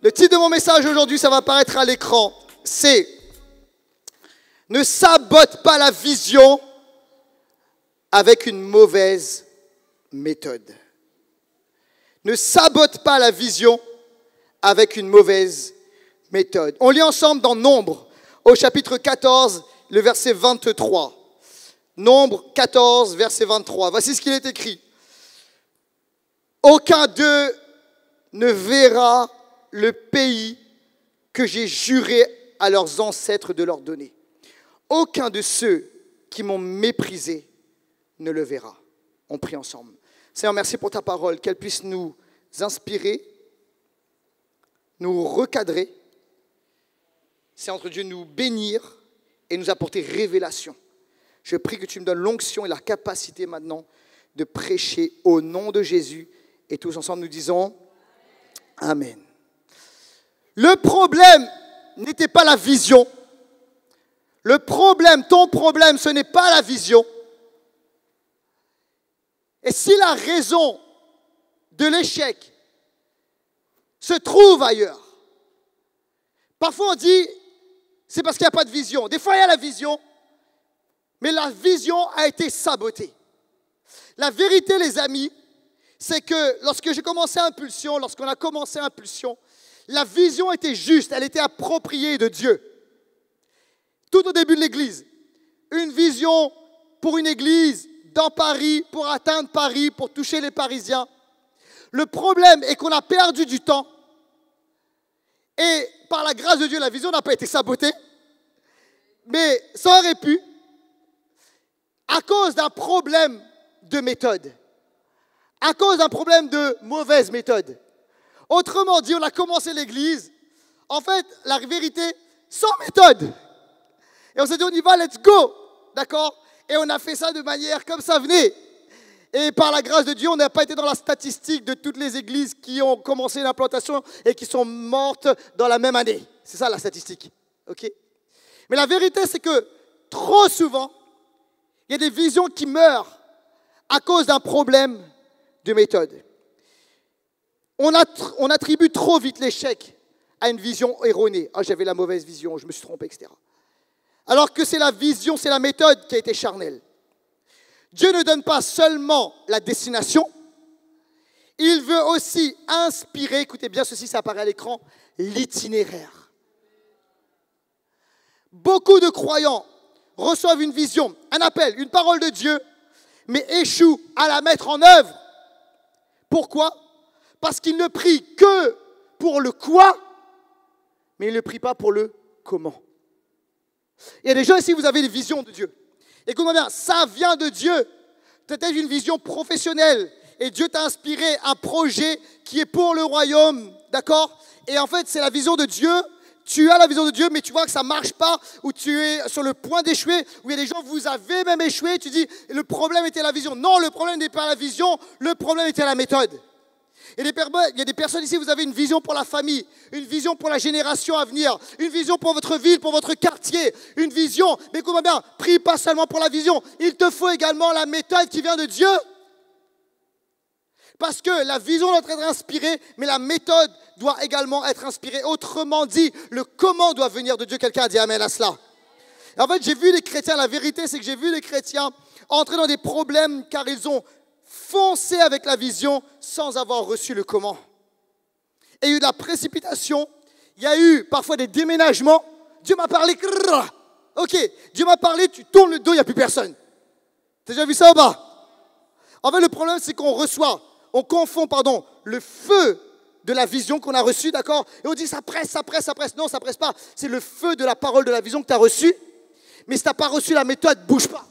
Le titre de mon message aujourd'hui, ça va apparaître à l'écran, c'est « Ne sabote pas la vision avec une mauvaise méthode ». Ne sabote pas la vision avec une mauvaise méthode. On lit ensemble dans Nombre, au chapitre 14, le verset 23. Nombre 14, verset 23. Voici ce qu'il est écrit. « Aucun d'eux ne verra le pays que j'ai juré à leurs ancêtres de leur donner. Aucun de ceux qui m'ont méprisé ne le verra. » On prie ensemble. Seigneur, merci pour ta parole, qu'elle puisse nous inspirer, nous recadrer. C'est entre Dieu nous bénir et nous apporter révélation. Je prie que tu me donnes l'onction et la capacité maintenant de prêcher au nom de Jésus. Et tous ensemble nous disons Amen. Le problème n'était pas la vision. Le problème, ton problème, ce n'est pas la vision. Et si la raison de l'échec se trouve ailleurs, parfois on dit, c'est parce qu'il n'y a pas de vision. Des fois, il y a la vision, mais la vision a été sabotée. La vérité, les amis, c'est que lorsque j'ai commencé Impulsion, lorsqu'on a commencé Impulsion, la vision était juste, elle était appropriée de Dieu. Tout au début de l'église, une vision pour une église dans Paris, pour atteindre Paris, pour toucher les Parisiens. Le problème est qu'on a perdu du temps et par la grâce de Dieu, la vision n'a pas été sabotée, mais ça aurait pu à cause d'un problème de méthode, à cause d'un problème de mauvaise méthode. Autrement dit, on a commencé l'église, en fait, la vérité, sans méthode. Et on s'est dit, on y va, let's go, d'accord? Et on a fait ça de manière comme ça venait. Et par la grâce de Dieu, on n'a pas été dans la statistique de toutes les églises qui ont commencé l'implantation et qui sont mortes dans la même année. C'est ça la statistique, ok? Mais la vérité, c'est que trop souvent, il y a des visions qui meurent à cause d'un problème de méthode. On attribue trop vite l'échec à une vision erronée. Ah, j'avais la mauvaise vision, je me suis trompé, etc. Alors que c'est la vision, c'est la méthode qui a été charnelle. Dieu ne donne pas seulement la destination, il veut aussi inspirer, écoutez bien ceci, ça apparaît à l'écran, l'itinéraire. Beaucoup de croyants reçoivent une vision, un appel, une parole de Dieu, mais échouent à la mettre en œuvre. Pourquoi? Parce qu'ils ne prient que pour le quoi, mais ils ne prient pas pour le comment. Il y a des gens ici, vous avez des visions de Dieu. Écoute-moi bien, ça vient de Dieu. Peut-être une vision professionnelle. Et Dieu t'a inspiré un projet qui est pour le royaume. D'accord? Et en fait, c'est la vision de Dieu. Tu as la vision de Dieu, mais tu vois que ça ne marche pas. Ou tu es sur le point d'échouer. Ou il y a des gens, vous avez même échoué. Tu dis, le problème était la vision. Non, le problème n'est pas la vision. Le problème était la méthode. Et il y a des personnes ici, vous avez une vision pour la famille, une vision pour la génération à venir, une vision pour votre ville, pour votre quartier, une vision. Mais écoute-moi bien, prie pas seulement pour la vision, il te faut également la méthode qui vient de Dieu. Parce que la vision doit être inspirée, mais la méthode doit également être inspirée. Autrement dit, le comment doit venir de Dieu. Quelqu'un a dit amen à cela. Et en fait, j'ai vu les chrétiens, la vérité c'est que j'ai vu les chrétiens entrer dans des problèmes car ils ont foncé avec la vision sans avoir reçu le comment. Et il y a eu de la précipitation, il y a eu parfois des déménagements. Dieu m'a parlé, ok, Dieu m'a parlé, tu tournes le dos, il n'y a plus personne. Tu as déjà vu ça ou pas? En fait, le problème, c'est qu'on confond, le feu de la vision qu'on a reçue, d'accord? Et on dit, ça presse, ça presse, ça presse. Non, ça presse pas. C'est le feu de la parole de la vision que tu as reçue. Mais si tu n'as pas reçu la méthode, bouge pas.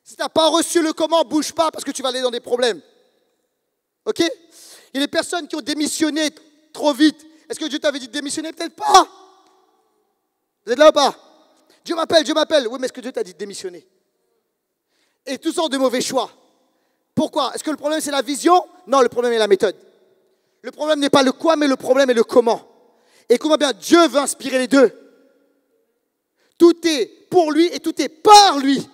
Si tu n'as pas reçu le comment, bouge pas parce que tu vas aller dans des problèmes. Ok? Il y a des personnes qui ont démissionné trop vite. Est-ce que Dieu t'avait dit de démissionner? Peut-être pas. Vous êtes là ou pas? Dieu m'appelle. Oui, mais est-ce que Dieu t'a dit de démissionner? Et toutes sortes de mauvais choix. Pourquoi? Est-ce que le problème c'est la vision? Non, le problème est la méthode. Le problème n'est pas le quoi, mais le problème est le comment. Et écoute-moi bien, Dieu veut inspirer les deux. Tout est pour lui et tout est par lui.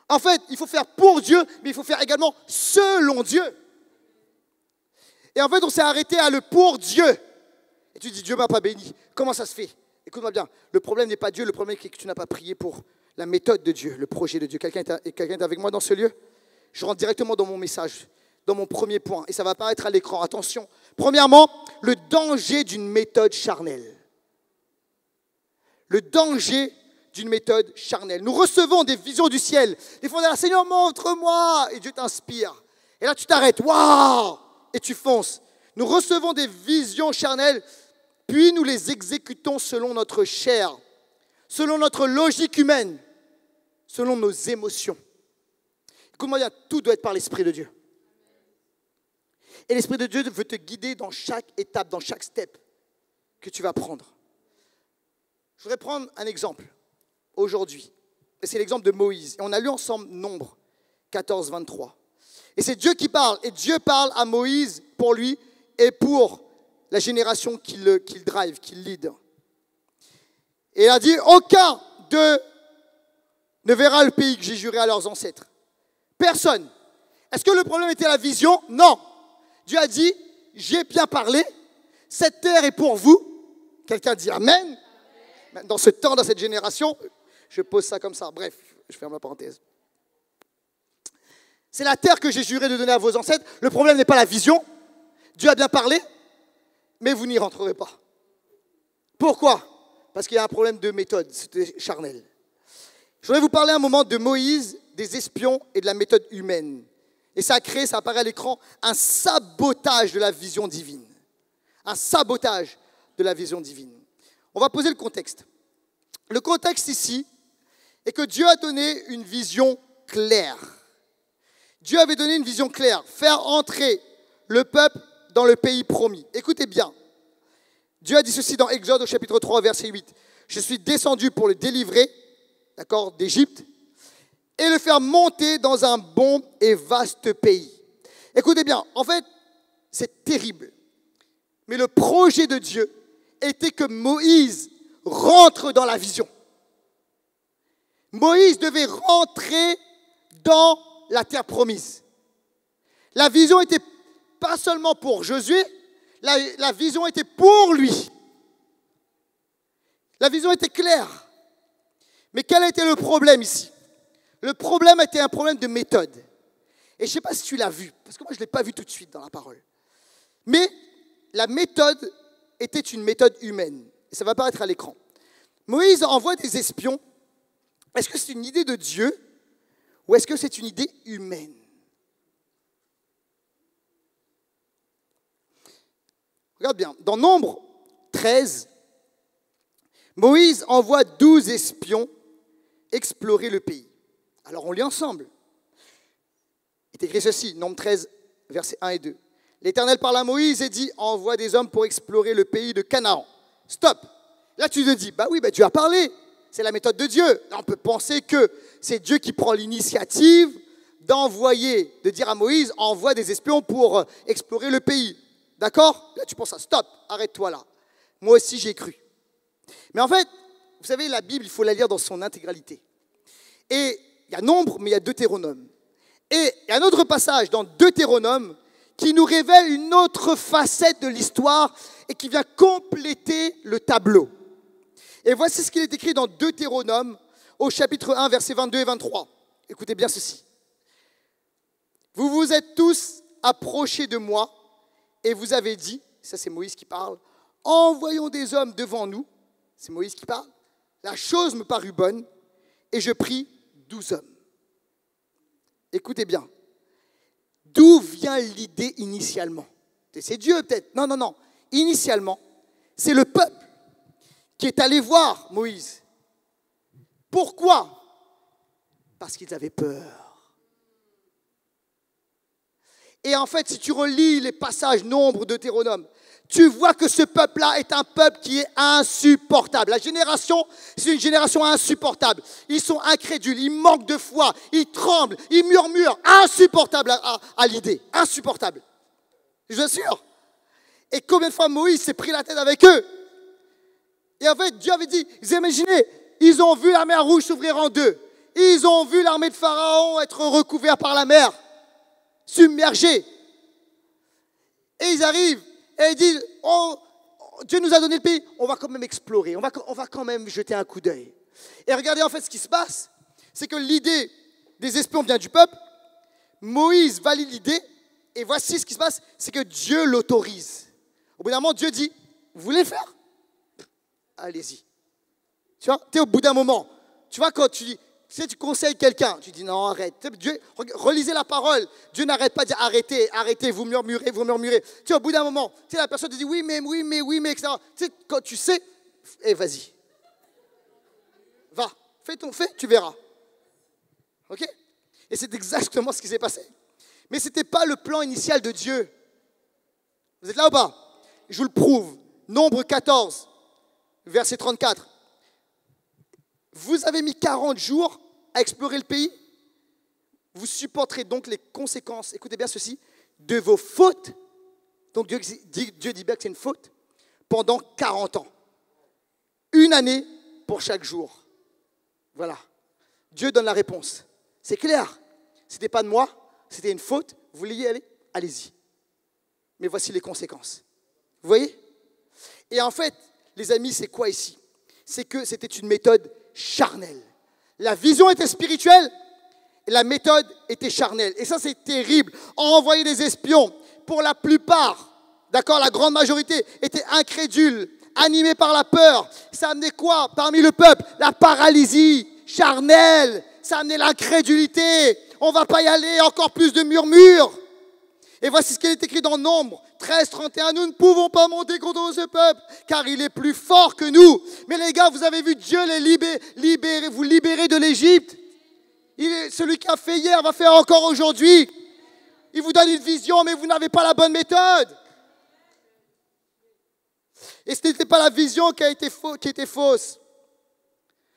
En fait, il faut faire pour Dieu, mais il faut faire également selon Dieu. Et en fait, on s'est arrêté à le pour Dieu. Et tu dis, Dieu ne m'a pas béni. Comment ça se fait? Écoute-moi bien, le problème n'est pas Dieu, le problème est que tu n'as pas prié pour la méthode de Dieu, le projet de Dieu. Quelqu'un est avec moi dans ce lieu? Je rentre directement dans mon message, dans mon premier point, et ça va apparaître à l'écran. Attention. Premièrement, le danger d'une méthode charnelle. Le danger d'une méthode charnelle. Nous recevons des visions du ciel. Des fois, on dit, Seigneur, montre-moi. Et Dieu t'inspire. Et là, tu t'arrêtes. Waouh! Et tu fonces. Nous recevons des visions charnelles, puis nous les exécutons selon notre chair, selon notre logique humaine, selon nos émotions. Écoute-moi bien, tout doit être par l'Esprit de Dieu. Et l'Esprit de Dieu veut te guider dans chaque étape, dans chaque step que tu vas prendre. Je voudrais prendre un exemple aujourd'hui. Et c'est l'exemple de Moïse. Et on a lu ensemble Nombre 14, 23. Et c'est Dieu qui parle. Et Dieu parle à Moïse pour lui et pour la génération qu'il drive, qu'il lead. Et il a dit, aucun d'eux ne verra le pays que j'ai juré à leurs ancêtres. Personne. Est-ce que le problème était la vision? Non. Dieu a dit, j'ai bien parlé, cette terre est pour vous. Quelqu'un dit Amen. Dans ce temps, dans cette génération, je pose ça comme ça. Bref, je ferme la parenthèse. C'est la terre que j'ai juré de donner à vos ancêtres. Le problème n'est pas la vision. Dieu a bien parlé, mais vous n'y rentrerez pas. Pourquoi? Parce qu'il y a un problème de méthode, c'était charnel. Je voudrais vous parler un moment de Moïse, des espions et de la méthode humaine. Et ça a créé, ça apparaît à l'écran, un sabotage de la vision divine. Un sabotage de la vision divine. On va poser le contexte. Le contexte ici est que Dieu a donné une vision claire. Dieu avait donné une vision claire, faire entrer le peuple dans le pays promis. Écoutez bien. Dieu a dit ceci dans Exode au chapitre 3, verset 8. Je suis descendu pour le délivrer, d'accord, d'Égypte, et le faire monter dans un bon et vaste pays. Écoutez bien, en fait, c'est terrible. Mais le projet de Dieu était que Moïse rentre dans la vision. Moïse devait rentrer dans la terre promise. La vision était pas seulement pour Josué, la vision était pour lui. La vision était claire. Mais quel était le problème ici? Le problème était un problème de méthode. Et je ne sais pas si tu l'as vu, parce que moi je ne l'ai pas vu tout de suite dans la parole. Mais la méthode était une méthode humaine. Et ça va apparaître à l'écran. Moïse envoie des espions. Est-ce que c'est une idée de Dieu ou est-ce que c'est une idée humaine? Regarde bien, dans Nombre 13, Moïse envoie 12 espions explorer le pays. Alors on lit ensemble. Il est écrit ceci, Nombre 13, versets 1 et 2. L'Éternel parle à Moïse et dit, envoie des hommes pour explorer le pays de Canaan. Stop. Là tu te dis, bah oui, Dieu a parlé. C'est la méthode de Dieu. Là, on peut penser que c'est Dieu qui prend l'initiative d'envoyer, de dire à Moïse, envoie des espions pour explorer le pays. D'accord? Là tu penses à stop, arrête-toi là. Moi aussi j'ai cru. Mais en fait, vous savez, la Bible, il faut la lire dans son intégralité. Et il y a Nombre, mais il y a Deutéronome. Et il y a un autre passage dans Deutéronome qui nous révèle une autre facette de l'histoire et qui vient compléter le tableau. Et voici ce qu'il est écrit dans Deutéronome au chapitre 1, versets 22 et 23. Écoutez bien ceci. Vous vous êtes tous approchés de moi et vous avez dit, ça c'est Moïse qui parle, envoyons des hommes devant nous, c'est Moïse qui parle, la chose me parut bonne et je pris 12 hommes. Écoutez bien, d'où vient l'idée initialement? C'est Dieu peut-être? Non, non, non. Initialement, c'est le peuple qui est allé voir Moïse. Pourquoi? Parce qu'ils avaient peur. Et en fait, si tu relis les passages Nombre, Deutéronome, tu vois que ce peuple-là est un peuple qui est insupportable. La génération, c'est une génération insupportable. Ils sont incrédules, ils manquent de foi, ils tremblent, ils murmurent. Insupportable à l'idée, insupportable. Je vous assure. Et combien de fois Moïse s'est pris la tête avec eux? Et en fait, Dieu avait dit, vous imaginez, ils ont vu la mer Rouge s'ouvrir en deux. Ils ont vu l'armée de Pharaon être recouverte par la mer, submergée. Et ils arrivent et ils disent, oh, Dieu nous a donné le pays, on va quand même explorer, on va quand même jeter un coup d'œil. Et regardez en fait ce qui se passe, c'est que l'idée des espions vient du peuple, Moïse valide l'idée, et voici ce qui se passe, c'est que Dieu l'autorise. Au bout d'un moment, Dieu dit, vous voulez le faire? Allez-y. Tu vois, tu es au bout d'un moment. Tu vois, quand tu conseilles quelqu'un, tu dis non, arrête. Dieu, relisez la parole. Dieu n'arrête pas de dire arrêtez, arrêtez, vous murmurez, vous murmurez. Tu sais, au bout d'un moment, tu sais, la personne te dit oui, mais, etc. Tu sais, quand tu sais, vas-y. Va, fais, tu verras. Ok? Et c'est exactement ce qui s'est passé. Mais ce n'était pas le plan initial de Dieu. Vous êtes là ou pas? Je vous le prouve. Nombre 14, verset 34. Vous avez mis 40 jours à explorer le pays. Vous supporterez donc les conséquences, écoutez bien ceci, de vos fautes. Donc Dieu dit bien que c'est une faute. Pendant 40 ans. Une année pour chaque jour. Voilà. Dieu donne la réponse. C'est clair. Ce n'était pas de moi, c'était une faute. Vous voulez y aller? Allez-y. Mais voici les conséquences. Vous voyez? Et en fait, les amis, c'est quoi ici? C'est que c'était une méthode charnelle. La vision était spirituelle et la méthode était charnelle. Et ça, c'est terrible. Envoyer des espions, pour la plupart, d'accord, la grande majorité, étaient incrédules, animés par la peur. Ça amenait quoi parmi le peuple? La paralysie charnelle. Ça amenait l'incrédulité. On ne va pas y aller, encore plus de murmures. Et voici ce qui est écrit dans Nombre 13, 31. Nous ne pouvons pas monter contre ce peuple, car il est plus fort que nous. Mais les gars, vous avez vu Dieu vous libérer de l'Égypte. Celui qui a fait hier va faire encore aujourd'hui. Il vous donne une vision, mais vous n'avez pas la bonne méthode. Et ce n'était pas la vision qui était fausse.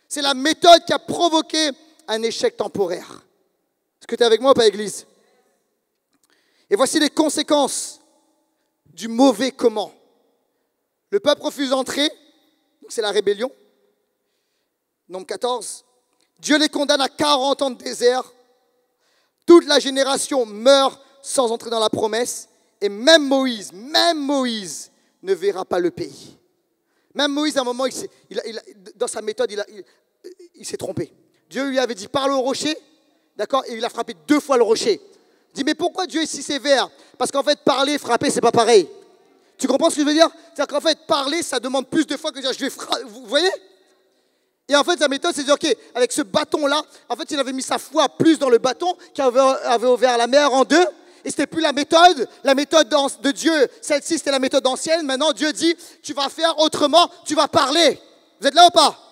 C'est la méthode qui a provoqué un échec temporaire. Est-ce que tu es avec moi ou pas, Église? Et voici les conséquences du mauvais comment. Le peuple refuse d'entrer, donc c'est la rébellion. Nombre 14. Dieu les condamne à 40 ans de désert. Toute la génération meurt sans entrer dans la promesse. Et même Moïse ne verra pas le pays. Même Moïse, à un moment, dans sa méthode, il s'est trompé. Dieu lui avait dit, parle au rocher, d'accord, et il a frappé 2 fois le rocher. Il dit, mais pourquoi Dieu est si sévère? Parce qu'en fait, parler, frapper, c'est pas pareil. Tu comprends ce que je veux dire? C'est-à-dire qu'en fait, parler, ça demande plus de fois que dire, je vais frapper. Vous voyez? Et en fait, sa méthode, c'est de dire, ok, avec ce bâton-là, en fait, il avait mis sa foi plus dans le bâton qui avait ouvert la mer en deux. Et c'était plus la méthode de Dieu. Celle-ci, c'était la méthode ancienne. Maintenant, Dieu dit, tu vas faire autrement, tu vas parler. Vous êtes là ou pas?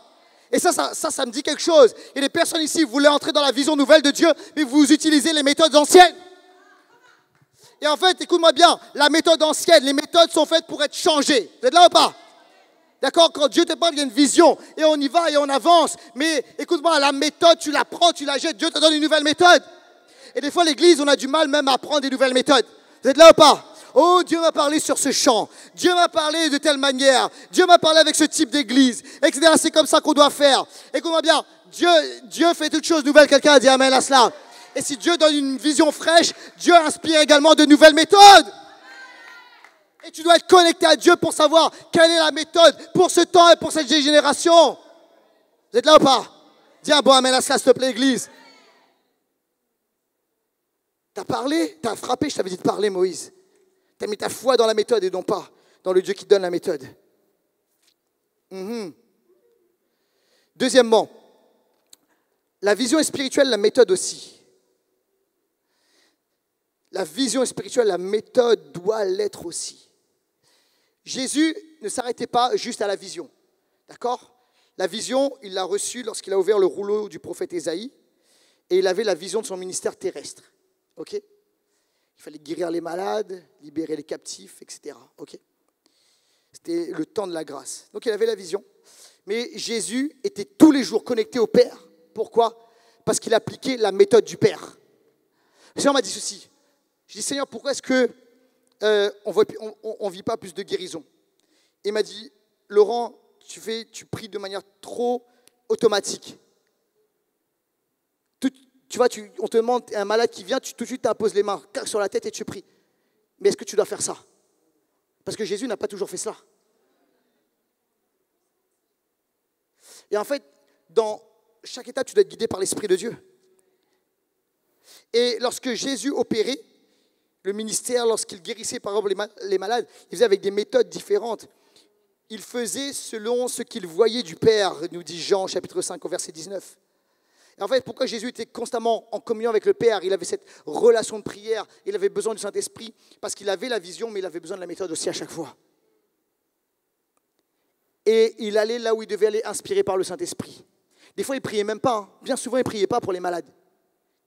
Et ça me dit quelque chose. Et les personnes ici, vous voulez entrer dans la vision nouvelle de Dieu, mais vous utilisez les méthodes anciennes. Et en fait, écoute-moi bien, la méthode ancienne, les méthodes sont faites pour être changées. Vous êtes là ou pas? D'accord? Quand Dieu te parle, il y a une vision et on y va et on avance. Mais écoute-moi, la méthode, tu la prends, tu la jettes. Dieu te donne une nouvelle méthode. Et des fois, l'église, on a du mal même à apprendre des nouvelles méthodes. Vous êtes là ou pas? Oh, Dieu m'a parlé sur ce chant. Dieu m'a parlé de telle manière. Dieu m'a parlé avec ce type d'église, etc. C'est comme ça qu'on doit faire. Écoute-moi bien, Dieu fait toutes choses nouvelles. Quelqu'un a dit amen à cela. Et si Dieu donne une vision fraîche, Dieu inspire également de nouvelles méthodes. Et tu dois être connecté à Dieu pour savoir quelle est la méthode pour ce temps et pour cette génération. Vous êtes là ou pas? Dis un bon amen à cela, s'il te plaît, église. T'as parlé, t'as frappé, je t'avais dit de parler, Moïse. T'as mis ta foi dans la méthode et non pas dans le Dieu qui donne la méthode. Deuxièmement, la vision est spirituelle, la méthode aussi. La vision est spirituelle, la méthode doit l'être aussi. Jésus ne s'arrêtait pas juste à la vision. D'accord? La vision, il l'a reçue lorsqu'il a ouvert le rouleau du prophète Ésaïe et il avait la vision de son ministère terrestre. Ok? Il fallait guérir les malades, libérer les captifs, etc. Ok? C'était le temps de la grâce. Donc il avait la vision. Mais Jésus était tous les jours connecté au Père. Pourquoi? Parce qu'il appliquait la méthode du Père. Le Seigneur m'a dit ceci. Je dis, Seigneur, pourquoi est-ce que on ne vit pas plus de guérison? Il m'a dit, Laurent, tu pries de manière trop automatique. Tu vois, on te demande un malade qui vient, tout de suite tu imposes les mains sur la tête et tu pries. Mais est-ce que tu dois faire ça? Parce que Jésus n'a pas toujours fait cela. Et en fait, dans chaque étape, tu dois être guidé par l'Esprit de Dieu. Et lorsque Jésus opérait le ministère, lorsqu'il guérissait par exemple les malades, il faisait avec des méthodes différentes. Il faisait selon ce qu'il voyait du Père, nous dit Jean, chapitre 5, au verset 19. Et en fait, pourquoi Jésus était constamment en communion avec le Père? Il avait cette relation de prière, il avait besoin du Saint-Esprit, parce qu'il avait la vision, mais il avait besoin de la méthode aussi à chaque fois. Et il allait là où il devait aller, inspiré par le Saint-Esprit. Des fois, il ne priait même pas. Hein. Bien souvent, il ne priait pas pour les malades.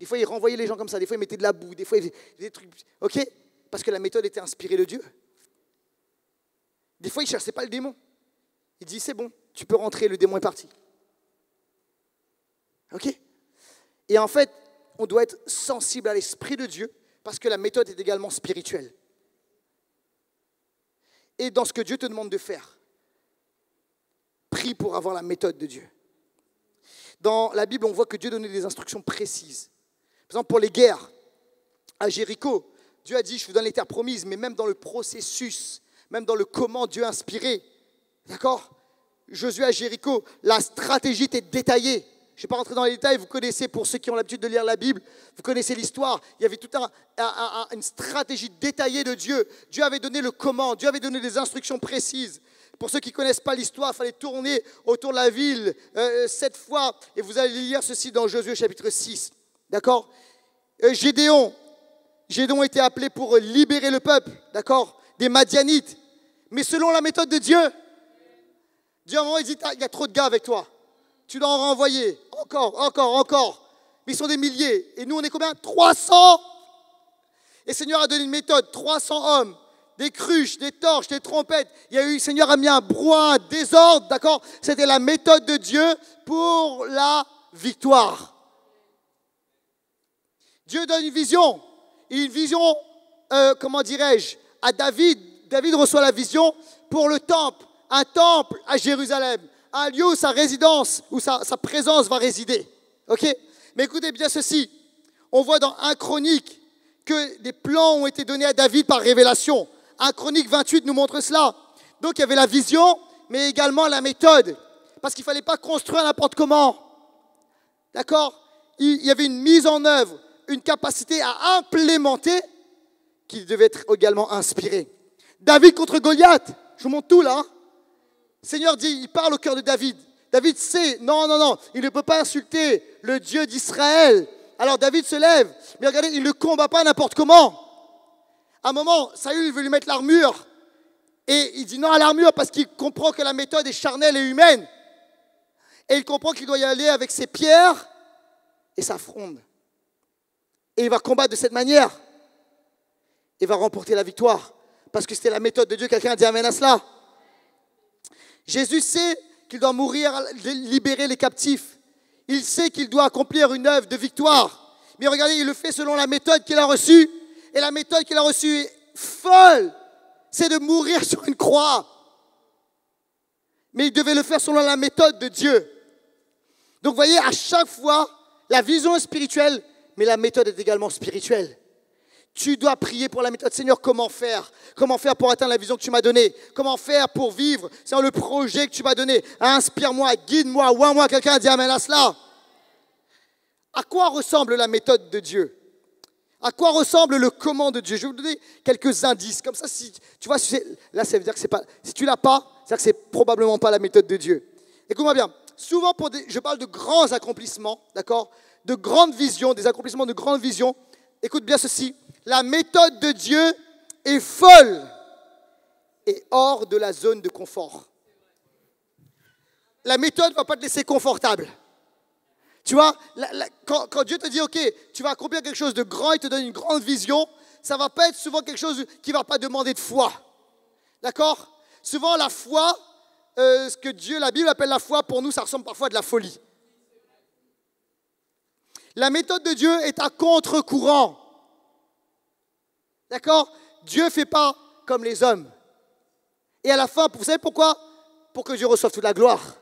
Des fois, il renvoyait les gens comme ça. Des fois, il mettait de la boue. Des fois, il faisait des trucs. OK? Parce que la méthode était inspirée de Dieu. Des fois, il ne cherchait pas le démon. Il dit, c'est bon, tu peux rentrer, le démon est parti. OK? Et en fait, on doit être sensible à l'Esprit de Dieu parce que la méthode est également spirituelle. Et dans ce que Dieu te demande de faire, prie pour avoir la méthode de Dieu. Dans la Bible, on voit que Dieu donnait des instructions précises. Par exemple, pour les guerres, à Jéricho, Dieu a dit, je vous donne les terres promises, mais même dans le processus, même dans le comment Dieu a inspiré, d'accord? Josué à Jéricho, la stratégie était détaillée. Je ne vais pas rentrer dans les détails, vous connaissez, pour ceux qui ont l'habitude de lire la Bible, vous connaissez l'histoire. Il y avait toute une stratégie détaillée de Dieu. Dieu avait donné le comment, Dieu avait donné des instructions précises. Pour ceux qui ne connaissent pas l'histoire, il fallait tourner autour de la ville 7 fois. Et vous allez lire ceci dans Josué chapitre 6. D'accord? Gédéon était appelé pour libérer le peuple, d'accord? Des Madianites. Mais selon la méthode de Dieu, Dieu à un moment il dit, il y a trop de gars avec toi. Tu dois en renvoyer. Encore. Mais ils sont des milliers. Et nous, on est combien? 300. Et le Seigneur a donné une méthode. 300 hommes. Des cruches, des torches, des trompettes. Le Seigneur a mis un brouhaha, un désordre, d'accord? C'était la méthode de Dieu pour la victoire. Dieu donne une vision. Une vision, comment dirais-je, à David. David reçoit la vision pour le temple. Un temple à Jérusalem. Un lieu où sa résidence, où sa présence va résider. Ok? Mais écoutez bien ceci. On voit dans 1 Chronique que des plans ont été donnés à David par révélation. 1 Chronique 28 nous montre cela. Donc il y avait la vision, mais également la méthode. Parce qu'il ne fallait pas construire n'importe comment. D'accord? Il y avait une mise en œuvre, une capacité à implémenter qui devait être également inspirée. David contre Goliath. Je vous montre tout là. Le Seigneur dit, il parle au cœur de David. David sait, non, il ne peut pas insulter le Dieu d'Israël. Alors David se lève, mais regardez, il ne combat pas n'importe comment. À un moment, Saül veut lui mettre l'armure. Et il dit non à l'armure parce qu'il comprend que la méthode est charnelle et humaine. Et il comprend qu'il doit y aller avec ses pierres et sa fronde. Et il va combattre de cette manière. Et va remporter la victoire. Parce que c'était la méthode de Dieu. Quelqu'un a dit amen à cela. Jésus sait qu'il doit mourir, libérer les captifs. Il sait qu'il doit accomplir une œuvre de victoire. Mais regardez, il le fait selon la méthode qu'il a reçue. Et la méthode qu'il a reçue est folle. C'est de mourir sur une croix. Mais il devait le faire selon la méthode de Dieu. Donc vous voyez, à chaque fois, la vision est spirituelle, mais la méthode est également spirituelle. Tu dois prier pour la méthode. Seigneur, comment faire? Comment faire pour atteindre la vision que tu m'as donnée? Comment faire pour vivre? C'est le projet que tu m'as donné. Inspire-moi, guide-moi, oins-moi. Quelqu'un a dit amen à cela. À quoi ressemble la méthode de Dieu? À quoi ressemble le comment de Dieu? Je vais vous donner quelques indices. Comme ça, si tu vois, là, ça veut dire que c'est pas. Si tu l'as pas, c'est-à-dire que c'est probablement pas la méthode de Dieu. Écoute-moi bien. Souvent, je parle de grands accomplissements, d'accord? De grandes visions, des accomplissements de grandes visions. Écoute bien ceci. La méthode de Dieu est folle et hors de la zone de confort. La méthode ne va pas te laisser confortable. Tu vois, quand Dieu te dit, OK, tu vas accomplir quelque chose de grand, il te donne une grande vision, ça ne va pas être souvent quelque chose qui ne va pas demander de foi. D'accord? Souvent, la foi, ce que Dieu, la Bible appelle la foi, pour nous, ça ressemble parfois à de la folie. La méthode de Dieu est à contre-courant. D'accord? Dieu ne fait pas comme les hommes. Et à la fin, vous savez pourquoi? Pour que Dieu reçoive toute la gloire.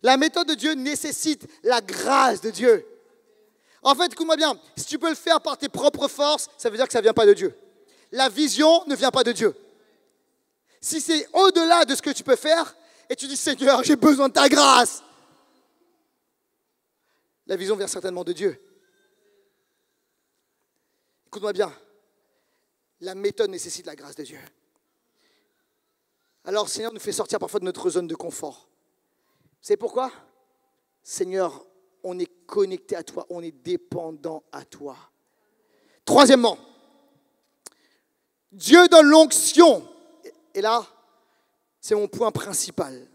La méthode de Dieu nécessite la grâce de Dieu. En fait, écoute-moi bien, si tu peux le faire par tes propres forces, ça veut dire que ça ne vient pas de Dieu. la vision ne vient pas de Dieu. Si c'est au-delà de ce que tu peux faire, et tu dis, Seigneur, j'ai besoin de ta grâce, la vision vient certainement de Dieu. Écoute-moi bien, la méthode nécessite la grâce de Dieu. Alors, Seigneur nous fait sortir parfois de notre zone de confort. Vous savez pourquoi? Seigneur, on est connecté à toi, on est dépendant à toi. Troisièmement, Dieu donne l'onction. Et là, c'est mon point principal.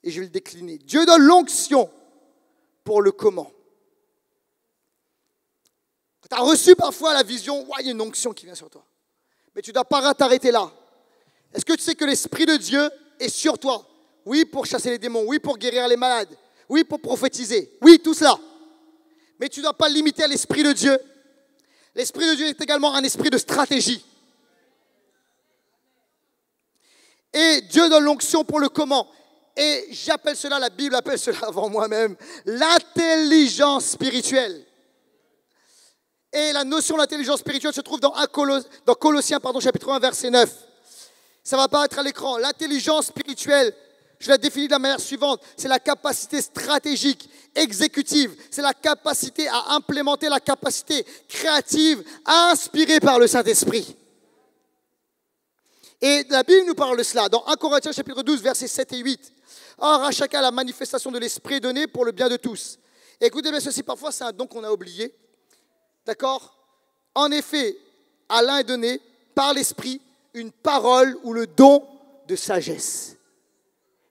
Et je vais le décliner. Dieu donne l'onction pour le comment. Tu as reçu parfois la vision, ouais, il y a une onction qui vient sur toi. Mais tu ne dois pas t'arrêter là. Est-ce que tu sais que l'Esprit de Dieu est sur toi? Oui, pour chasser les démons. Oui, pour guérir les malades. Oui, pour prophétiser. Oui, tout cela. Mais tu ne dois pas limiter à l'Esprit de Dieu. L'Esprit de Dieu est également un esprit de stratégie. Et Dieu donne l'onction pour le comment. Et j'appelle cela, la Bible appelle cela avant moi-même, l'intelligence spirituelle. Et la notion d'intelligence spirituelle se trouve dans Colossiens, chapitre 1, verset 9. Ça va apparaître à l'écran. L'intelligence spirituelle, je la définis de la manière suivante. C'est la capacité stratégique, exécutive. C'est la capacité à implémenter, la capacité créative, inspirée par le Saint-Esprit. Et la Bible nous parle de cela. Dans 1 Corinthiens, chapitre 12, versets 7 et 8. Or, à chacun la manifestation de l'Esprit donnée pour le bien de tous. Et écoutez bien ceci, parfois c'est un don qu'on a oublié. D'accord? En effet, à l'un est donné, par l'Esprit, une parole ou le don de sagesse.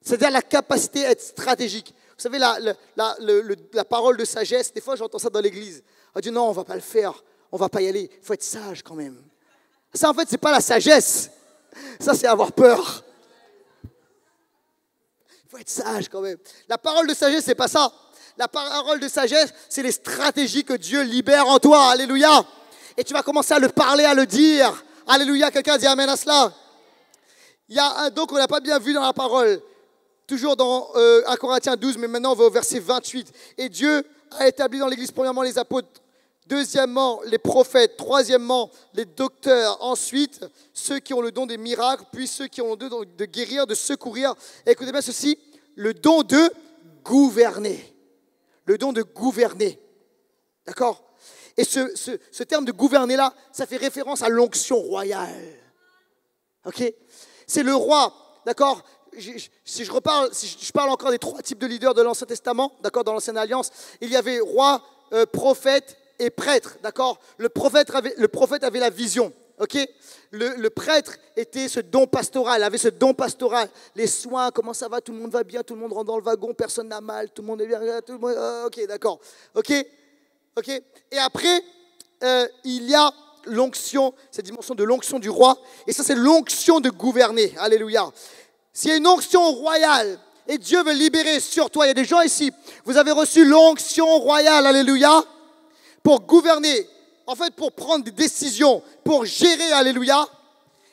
C'est-à-dire la capacité à être stratégique. Vous savez, la parole de sagesse, des fois j'entends ça dans l'église. On dit non, on ne va pas le faire, on ne va pas y aller. Il faut être sage quand même. Ça en fait, ce n'est pas la sagesse. Ça, c'est avoir peur. Il faut être sage quand même. La parole de sagesse, ce n'est pas ça. La parole de sagesse, c'est les stratégies que Dieu libère en toi. Alléluia. Et tu vas commencer à le parler, à le dire. Alléluia. Quelqu'un dit amen à cela. Il y a un don qu'on n'a pas bien vu dans la parole. Toujours dans 1 Corinthiens 12, mais maintenant on va au verset 28. Et Dieu a établi dans l'Église, premièrement, les apôtres. Deuxièmement, les prophètes. Troisièmement, les docteurs. Ensuite, ceux qui ont le don des miracles. Puis ceux qui ont le don de guérir, de secourir. Et écoutez bien ceci, le don de gouverner. Le don de gouverner. D'accord? Et ce terme de gouverner là, ça fait référence à l'onction royale. Ok? C'est le roi, d'accord? Si je parle encore des trois types de leaders de l'Ancien Testament, d'accord, dans l'Ancienne Alliance, il y avait roi, prophète et prêtre, d'accord? Le prophète avait la vision, ok? Le prêtre était ce don pastoral, avait ce don pastoral. Les soins, comment ça va? Tout le monde va bien, tout le monde rentre dans le wagon, personne n'a mal, tout le monde est bien, tout le monde, ok, d'accord, ok? Et après, il y a l'onction, cette dimension de l'onction du roi, et ça c'est l'onction de gouverner, alléluia. S'il y a une onction royale, et Dieu veut libérer sur toi, il y a des gens ici, vous avez reçu l'onction royale, alléluia, pour gouverner, en fait pour prendre des décisions, pour gérer, alléluia.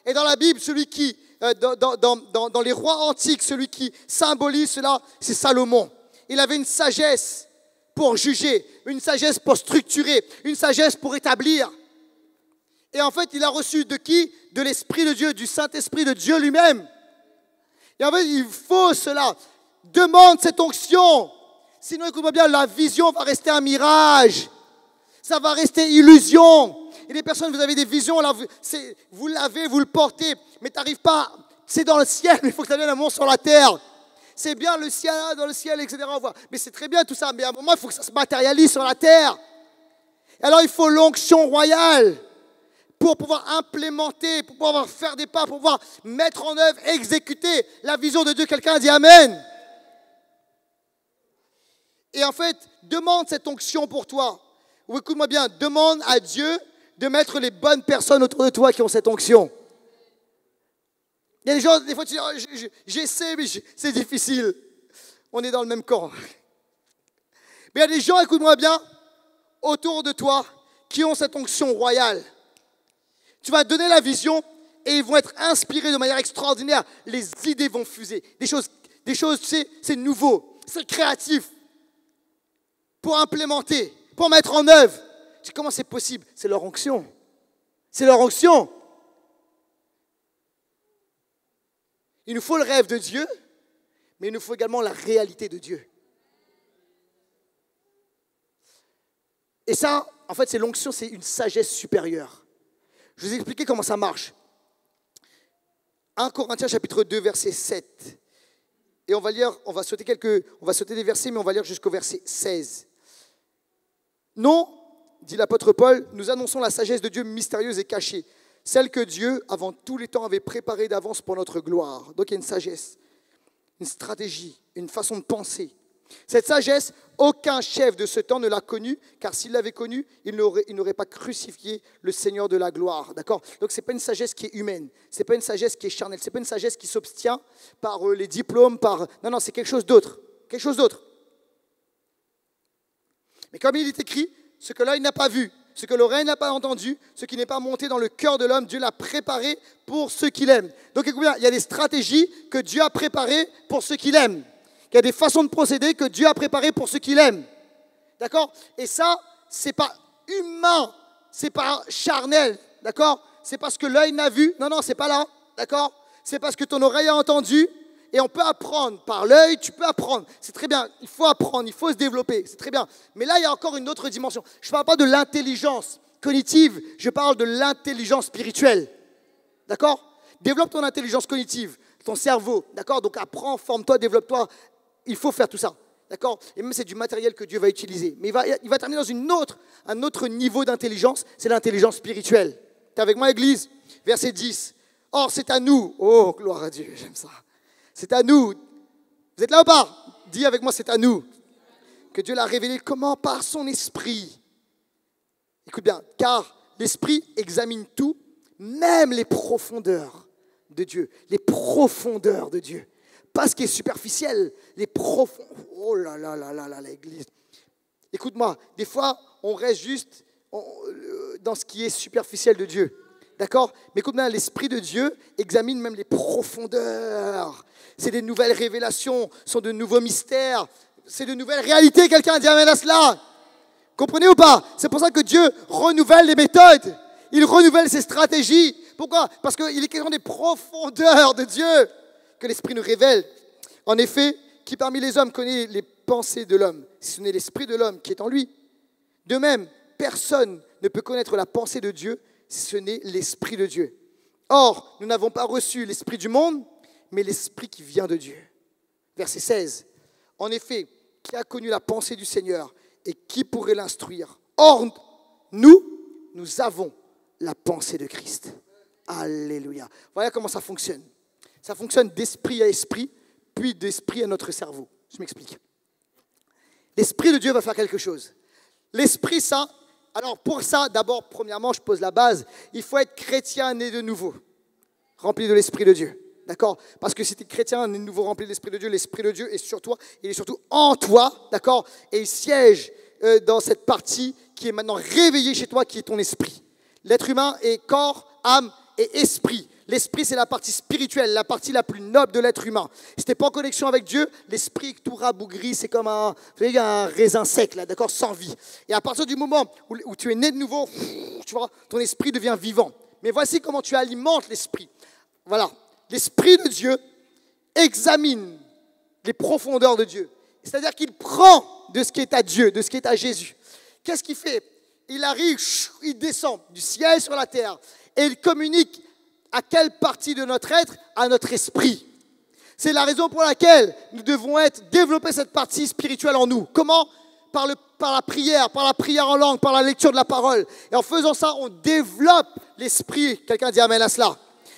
Et dans la Bible, celui qui, dans les rois antiques, celui qui symbolise cela, c'est Salomon. Il avait une sagesse pour juger, une sagesse pour structurer, une sagesse pour établir. Et en fait, il a reçu de qui? De l'Esprit de Dieu, du Saint-Esprit de Dieu lui-même. Et en fait, il faut cela. Demande cette onction. Sinon, écoute-moi bien, la vision va rester un mirage. Ça va rester illusion. Et des personnes, vous avez des visions, là, vous l'avez, vous le portez, mais tu n'arrives pas. C'est dans le ciel, mais il faut que ça vienne un moment sur la terre. C'est bien le ciel, dans le ciel, etc. Mais c'est très bien tout ça, mais à un moment, il faut que ça se matérialise sur la terre. Et alors, il faut l'onction royale pour pouvoir implémenter, pour pouvoir faire des pas, pour pouvoir mettre en œuvre, exécuter la vision de Dieu. Quelqu'un dit Amen. Et en fait, demande cette onction pour toi. Ou écoute-moi bien, demande à Dieu de mettre les bonnes personnes autour de toi qui ont cette onction. Il y a des gens, des fois tu dis, oh, j'essaie, mais c'est difficile. On est dans le même camp. Mais il y a des gens, écoute-moi bien, autour de toi qui ont cette onction royale. Tu vas donner la vision et ils vont être inspirés de manière extraordinaire. Les idées vont fuser. Des choses, tu sais, c'est nouveau, c'est créatif. Pour implémenter, pour mettre en œuvre. Comment c'est possible? C'est leur onction. C'est leur onction. Il nous faut le rêve de Dieu, mais il nous faut également la réalité de Dieu. Et ça, en fait, c'est l'onction, c'est une sagesse supérieure. Je vous ai expliqué comment ça marche. 1 Corinthiens chapitre 2, verset 7. Et on va lire, on va sauter des versets, mais on va lire jusqu'au verset 16. Non, dit l'apôtre Paul, nous annonçons la sagesse de Dieu mystérieuse et cachée, celle que Dieu, avant tous les temps, avait préparée d'avance pour notre gloire. Donc il y a une sagesse, une stratégie, une façon de penser. Cette sagesse, aucun chef de ce temps ne l'a connue, car s'il l'avait connue, il n'aurait pas crucifié le Seigneur de la gloire. D'accord ? Donc ce n'est pas une sagesse qui est humaine, ce n'est pas une sagesse qui est charnelle, ce n'est pas une sagesse qui s'obtient par les diplômes, Non, c'est quelque chose d'autre. Quelque chose d'autre. Mais comme il est écrit, ce que l'œil n'a pas vu, ce que l'oreille n'a pas entendu, ce qui n'est pas monté dans le cœur de l'homme, Dieu l'a préparé pour ceux qu'il aime. Donc écoutez bien, il y a des stratégies que Dieu a préparées pour ceux qu'il aime. Il y a des façons de procéder que Dieu a préparées pour ceux qu'il aime. D'accord ? Et ça, c'est pas humain, c'est pas charnel. D'accord ? C'est parce que l'œil n'a vu. Non, c'est pas là. D'accord ? C'est parce que ton oreille a entendu. Et on peut apprendre par l'œil, tu peux apprendre. C'est très bien, il faut apprendre, il faut se développer. C'est très bien. Mais là, il y a encore une autre dimension. Je ne parle pas de l'intelligence cognitive, je parle de l'intelligence spirituelle. D'accord ? Développe ton intelligence cognitive, ton cerveau. D'accord ? Donc apprends, forme-toi, développe-toi. Il faut faire tout ça, d'accord ? Et même c'est du matériel que Dieu va utiliser. Mais il va t'amener dans un autre niveau d'intelligence, c'est l'intelligence spirituelle. Tu es avec moi, Église ? Verset 10. Or, c'est à nous. Oh, gloire à Dieu, j'aime ça. C'est à nous. Vous êtes là ou pas ? Dis avec moi, c'est à nous. Que Dieu l'a révélé comment ? Par son esprit. Écoute bien, car l'esprit examine tout, même les profondeurs de Dieu. Les profondeurs de Dieu. Pas ce qui est superficiel, les profonds. Oh là là là là là, l'église. Écoute-moi, des fois, on reste juste dans ce qui est superficiel de Dieu. D'accord ? Mais écoute-moi, l'Esprit de Dieu examine même les profondeurs. C'est des nouvelles révélations, ce sont de nouveaux mystères, c'est de nouvelles réalités. Quelqu'un dit amen à cela. Comprenez ou pas ? C'est pour ça que Dieu renouvelle les méthodes. Il renouvelle ses stratégies. Pourquoi ? Parce qu'il est question des profondeurs de Dieu que l'Esprit nous révèle. En effet, qui parmi les hommes connaît les pensées de l'homme, si ce n'est l'Esprit de l'homme qui est en lui ? De même, personne ne peut connaître la pensée de Dieu si ce n'est l'Esprit de Dieu. Or, nous n'avons pas reçu l'Esprit du monde, mais l'Esprit qui vient de Dieu. Verset 16. En effet, qui a connu la pensée du Seigneur et qui pourrait l'instruire ? Or, nous avons la pensée de Christ. Alléluia. Voilà comment ça fonctionne. Ça fonctionne d'esprit à esprit, puis d'esprit à notre cerveau. Je m'explique. L'Esprit de Dieu va faire quelque chose. L'Esprit, ça, alors pour ça, d'abord, premièrement, je pose la base, il faut être chrétien né de nouveau, rempli de l'Esprit de Dieu. D'accord ? Parce que si tu es chrétien, né de nouveau, rempli de l'Esprit de Dieu est sur toi, il est surtout en toi, d'accord ? Et il siège dans cette partie qui est maintenant réveillée chez toi, qui est ton esprit. L'être humain est corps, âme et esprit. L'esprit, c'est la partie spirituelle, la partie la plus noble de l'être humain. Si tu n'es pas en connexion avec Dieu, l'esprit est tout rabougri, c'est comme un raisin sec, là, d'accord, sans vie. Et à partir du moment où tu es né de nouveau, tu vois, ton esprit devient vivant. Mais voici comment tu alimentes l'esprit. Voilà, l'Esprit de Dieu examine les profondeurs de Dieu. C'est-à-dire qu'il prend de ce qui est à Dieu, de ce qui est à Jésus. Qu'est-ce qu'il fait ? Il arrive, il descend du ciel sur la terre et il communique à quelle partie de notre être ? À notre esprit. C'est la raison pour laquelle nous devons développer cette partie spirituelle en nous. Comment ? Par la prière en langue, par la lecture de la parole. Et en faisant ça, on développe l'esprit. Quelqu'un dit amen à cela.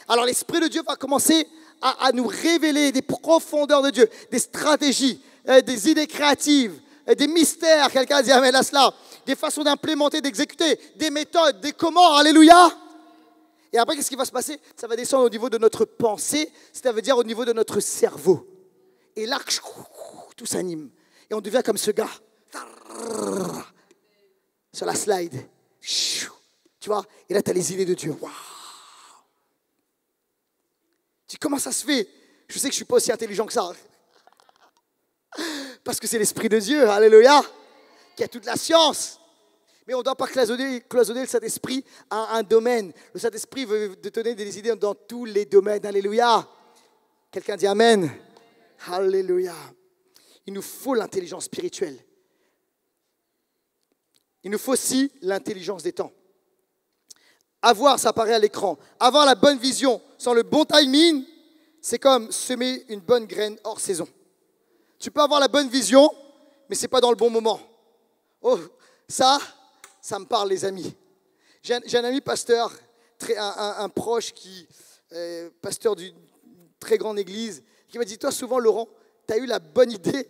Alors l'Esprit de Dieu va commencer à nous révéler des profondeurs de Dieu, des stratégies, des idées créatives, des mystères. Quelqu'un dit amen à cela. Des façons d'implémenter, d'exécuter, des méthodes, des comment. Alléluia. Et après, qu'est-ce qui va se passer ? Ça va descendre au niveau de notre pensée, c'est-à-dire au niveau de notre cerveau. Et là, tout s'anime. Et on devient comme ce gars. Sur la slide. Tu vois ? Et là, tu as les idées de Dieu. Waouh ! Tu dis, comment ça se fait ? Je sais que je ne suis pas aussi intelligent que ça. Parce que c'est l'Esprit de Dieu, alléluia, qui a toute la science. Mais on ne doit pas cloisonner le Saint-Esprit à un domaine. Le Saint-Esprit veut te donner des idées dans tous les domaines. Alléluia. Quelqu'un dit Amen. Alléluia. Il nous faut l'intelligence spirituelle. Il nous faut aussi l'intelligence des temps. Avoir, ça apparaît à l'écran. Avoir la bonne vision sans le bon timing, c'est comme semer une bonne graine hors saison. Tu peux avoir la bonne vision, mais ce n'est pas dans le bon moment. Oh, ça me parle, les amis. J'ai un ami pasteur, un proche qui pasteur d'une très grande église, qui m'a dit, toi souvent Laurent, tu as eu la bonne idée,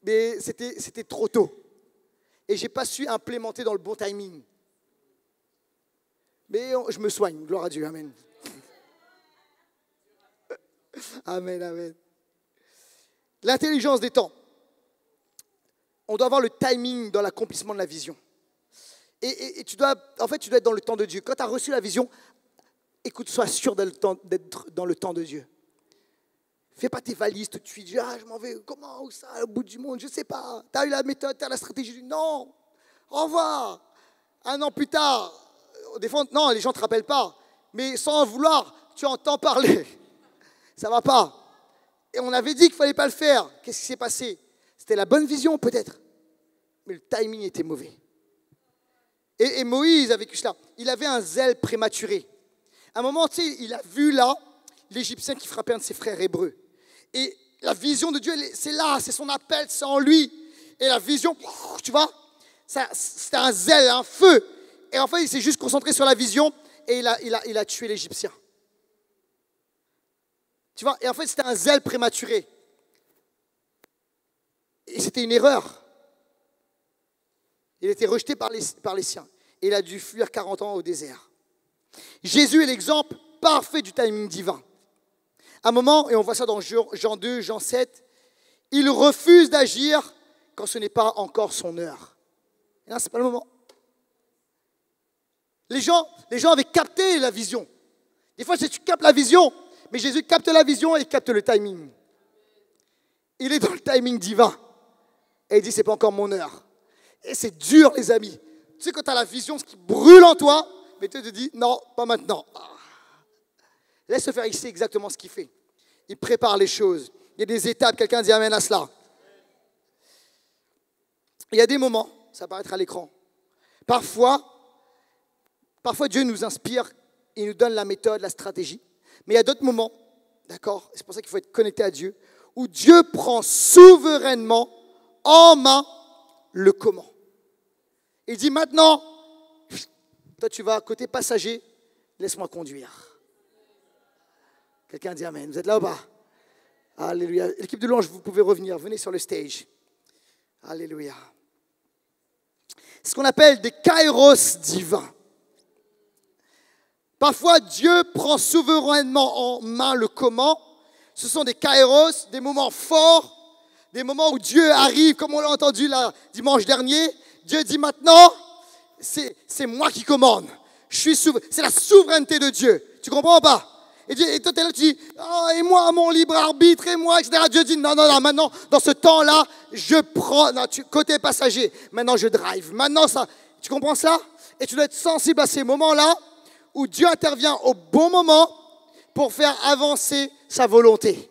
mais c'était trop tôt. Et je n'ai pas su implémenter dans le bon timing. Mais je me soigne, gloire à Dieu, amen. Amen, amen. L'intelligence des temps. On doit avoir le timing dans l'accomplissement de la vision. Et tu dois être dans le temps de Dieu. Quand tu as reçu la vision, écoute, sois sûr d'être dans le temps de Dieu. Fais pas tes valises tout de suite. Je m'en vais, comment, où ça, au bout du monde, je ne sais pas. Tu as eu la méthode, tu as la stratégie. Non, au revoir. 1 an plus tard, des fois, non, les gens ne te rappellent pas. Mais sans en vouloir, tu entends parler. Ça ne va pas. Et on avait dit qu'il ne fallait pas le faire. Qu'est-ce qui s'est passé? C'était la bonne vision peut-être. Mais le timing était mauvais. Et Moïse a vécu cela. Il avait un zèle prématuré. À un moment, tu sais, il a vu là l'Égyptien qui frappait un de ses frères hébreux. Et la vision de Dieu, c'est là, c'est son appel, c'est en lui. Et la vision, tu vois, c'était un zèle, un feu. Et en fait, il s'est juste concentré sur la vision et il a tué l'Égyptien. Tu vois, et en fait, c'était un zèle prématuré. Et c'était une erreur. Il était rejeté par les siens. Et il a dû fuir 40 ans au désert. Jésus est l'exemple parfait du timing divin. À un moment, et on voit ça dans Jean 2, Jean 7, il refuse d'agir quand ce n'est pas encore son heure. Et là, ce n'est pas le moment. Les gens avaient capté la vision. Des fois, tu captes la vision, mais Jésus capte la vision et il capte le timing. Il est dans le timing divin. Et il dit, ce n'est pas encore mon heure. Et c'est dur, les amis. Tu sais, quand tu as la vision, ce qui brûle en toi, mais tu te dis, non, pas maintenant. Laisse faire ici exactement ce qu'il fait. Il prépare les choses. Il y a des étapes, quelqu'un dit amen à cela. Il y a des moments, ça apparaîtra à l'écran. Parfois, Dieu nous inspire, il nous donne la méthode, la stratégie. Mais il y a d'autres moments, d'accord, c'est pour ça qu'il faut être connecté à Dieu, où Dieu prend souverainement en main le comment. Il dit maintenant, toi tu vas côté passager, laisse-moi conduire. Quelqu'un dit amen. Vous êtes là ou pas? Alléluia. L'équipe de louange, vous pouvez revenir, venez sur le stage. Alléluia. C'est ce qu'on appelle des kairos divins. Parfois, Dieu prend souverainement en main le comment. Ce sont des kairos, des moments forts, des moments où Dieu arrive, comme on l'a entendu dimanche dernier. Dieu dit maintenant, c'est moi qui commande. C'est la souveraineté de Dieu. Tu comprends pas? Et toi, tu es là, tu dis, oh, et moi, mon libre arbitre, et moi, etc. Dieu dit, non, maintenant, dans ce temps-là, je prends, côté passager, maintenant je drive. Maintenant, ça, tu comprends ça? Et tu dois être sensible à ces moments-là où Dieu intervient au bon moment pour faire avancer sa volonté.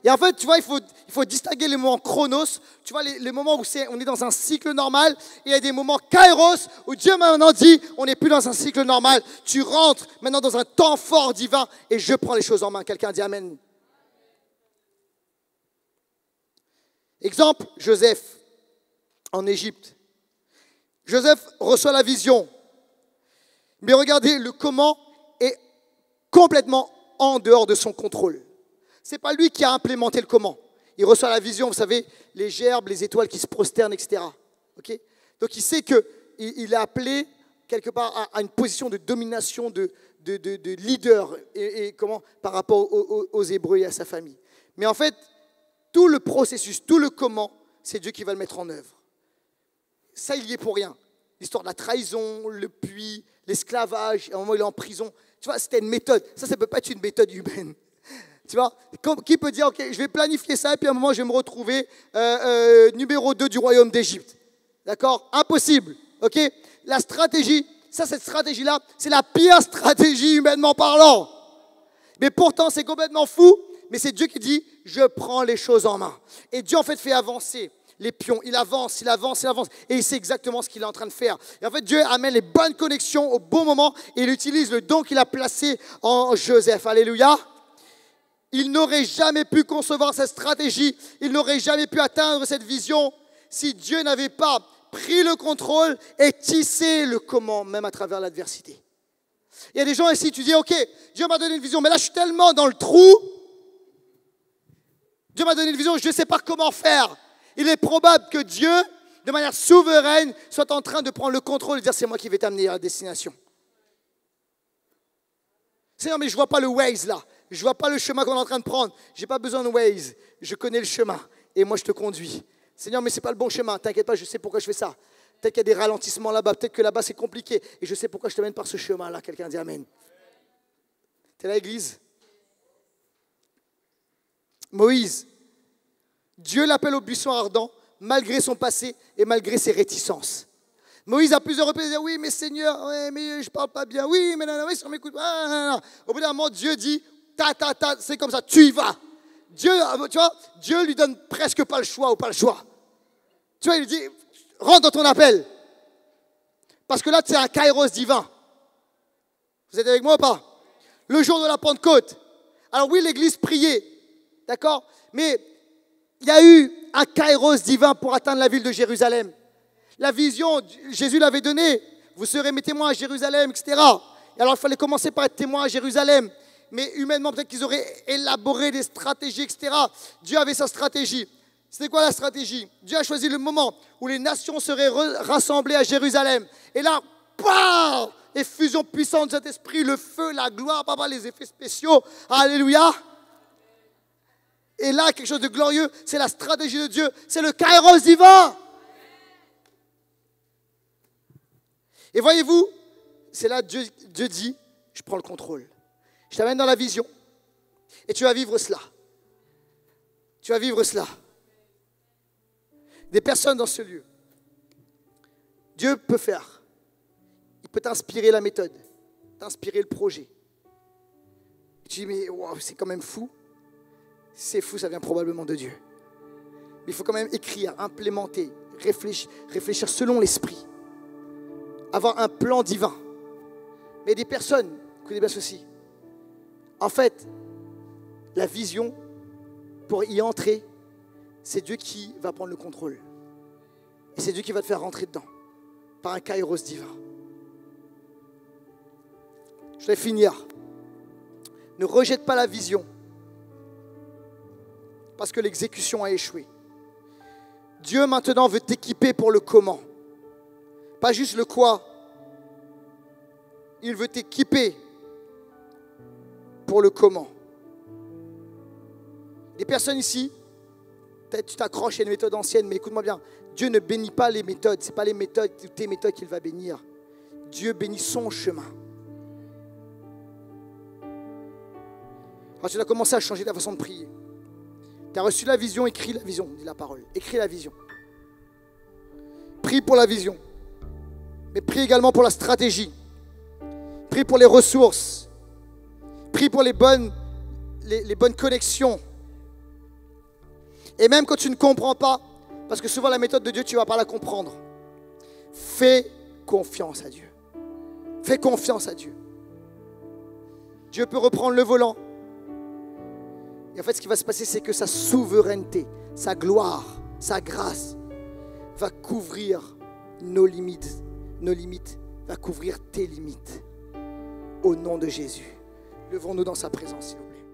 Et en fait, tu vois, il faut distinguer les moments chronos, tu vois, les moments où on est dans un cycle normal, et il y a des moments kairos où Dieu maintenant dit, on n'est plus dans un cycle normal, tu rentres maintenant dans un temps fort divin, et je prends les choses en main. Quelqu'un dit amen. Exemple, Joseph, en Égypte. Joseph reçoit la vision, mais regardez, le comment est complètement en dehors de son contrôle. Ce n'est pas lui qui a implémenté le comment. Il reçoit la vision, vous savez, les gerbes, les étoiles qui se prosternent, etc. Okay? Donc il sait qu'il est appelé quelque part à une position de domination, de leader, et comment, par rapport aux Hébreux et à sa famille. Mais en fait, tout le processus, tout le comment, c'est Dieu qui va le mettre en œuvre. Ça, il y est pour rien. L'histoire de la trahison, le puits, l'esclavage, à un moment il est en prison. Tu vois, c'était une méthode. Ça ne peut pas être une méthode humaine. Tu vois, qui peut dire, ok, je vais planifier ça et puis à un moment je vais me retrouver numéro 2 du royaume d'Égypte. D'accord? Impossible. Ok? La stratégie, cette stratégie-là, c'est la pire stratégie humainement parlant. Mais pourtant, c'est complètement fou mais c'est Dieu qui dit, je prends les choses en main. Et Dieu en fait fait avancer les pions. Il avance, il avance, il avance. Et il sait exactement ce qu'il est en train de faire. Et en fait, Dieu amène les bonnes connexions au bon moment et il utilise le don qu'il a placé en Joseph. Alléluia. Il n'aurait jamais pu concevoir cette stratégie. Il n'aurait jamais pu atteindre cette vision si Dieu n'avait pas pris le contrôle et tissé le comment, même à travers l'adversité. Il y a des gens ici, tu dis, ok, Dieu m'a donné une vision, mais là je suis tellement dans le trou. Dieu m'a donné une vision, je ne sais pas comment faire. Il est probable que Dieu, de manière souveraine, soit en train de prendre le contrôle et de dire, c'est moi qui vais t'amener à la destination. Seigneur, mais je ne vois pas le Waze là. Je ne vois pas le chemin qu'on est en train de prendre. Je n'ai pas besoin de Waze. Je connais le chemin et moi je te conduis. Seigneur, mais ce n'est pas le bon chemin. T'inquiète pas, je sais pourquoi je fais ça. Peut-être qu'il y a des ralentissements là-bas. Peut-être que là-bas c'est compliqué. Et je sais pourquoi je t'amène par ce chemin-là. Quelqu'un dit Amen. T'es là, l'église? Moïse, Dieu l'appelle au buisson ardent, malgré son passé et malgré ses réticences. Moïse a plusieurs reprises dit oui, mais Seigneur, ouais, mais je ne parle pas bien. Oui, mais non, oui, si on m'écoute. Au bout d'un moment, Dieu dit c'est comme ça, tu y vas. Dieu, tu vois, Dieu lui donne presque pas le choix ou pas le choix. Tu vois, il lui dit rentre dans ton appel. Parce que là, c'est un kairos divin. Vous êtes avec moi ou pas? Le jour de la Pentecôte. Alors oui, l'église priait, d'accord? Mais il y a eu un kairos divin pour atteindre la ville de Jérusalem. La vision, Jésus l'avait donnée. Vous serez mes témoins à Jérusalem, etc. Et alors, il fallait commencer par être témoin à Jérusalem. Mais humainement, peut-être qu'ils auraient élaboré des stratégies, etc. Dieu avait sa stratégie. C'était quoi la stratégie? Dieu a choisi le moment où les nations seraient rassemblées à Jérusalem. Et là, bam! Effusion puissante de cet esprit, le feu, la gloire, papa, les effets spéciaux. Alléluia! Et là, quelque chose de glorieux, c'est la stratégie de Dieu. C'est le kairos divin. Et voyez-vous, c'est là que Dieu dit, je prends le contrôle. Je t'amène dans la vision. Et tu vas vivre cela. Tu vas vivre cela. Des personnes dans ce lieu. Dieu peut faire. Il peut t'inspirer la méthode, t'inspirer le projet. Et tu dis, mais wow, c'est quand même fou. C'est fou, ça vient probablement de Dieu. Mais il faut quand même écrire, implémenter, réfléchir selon l'esprit. Avoir un plan divin. Mais des personnes, écoutez bien ceci. En fait, la vision, pour y entrer, c'est Dieu qui va prendre le contrôle. Et c'est Dieu qui va te faire rentrer dedans. Par un kairos divin. Je vais finir. Ne rejette pas la vision. Parce que l'exécution a échoué. Dieu maintenant veut t'équiper pour le comment. Pas juste le quoi. Il veut t'équiper pour le comment. Des personnes ici, peut-être tu t'accroches à une méthode ancienne, mais écoute-moi bien. Dieu ne bénit pas les méthodes. Ce n'est pas les méthodes, tes méthodes qu'il va bénir. Dieu bénit son chemin. Alors tu dois commencer à changer ta façon de prier. Tu as reçu la vision, écris la vision, dit la parole. Écris la vision. Prie pour la vision. Mais prie également pour la stratégie. Prie pour les ressources. Prie pour les bonnes connexions. Et même quand tu ne comprends pas, parce que souvent la méthode de Dieu, tu ne vas pas la comprendre. Fais confiance à Dieu. Fais confiance à Dieu. Dieu peut reprendre le volant. Et en fait, ce qui va se passer, c'est que sa souveraineté, sa gloire, sa grâce va couvrir nos limites. Nos limites va couvrir tes limites. Au nom de Jésus. Levons-nous dans sa présence, s'il vous plaît.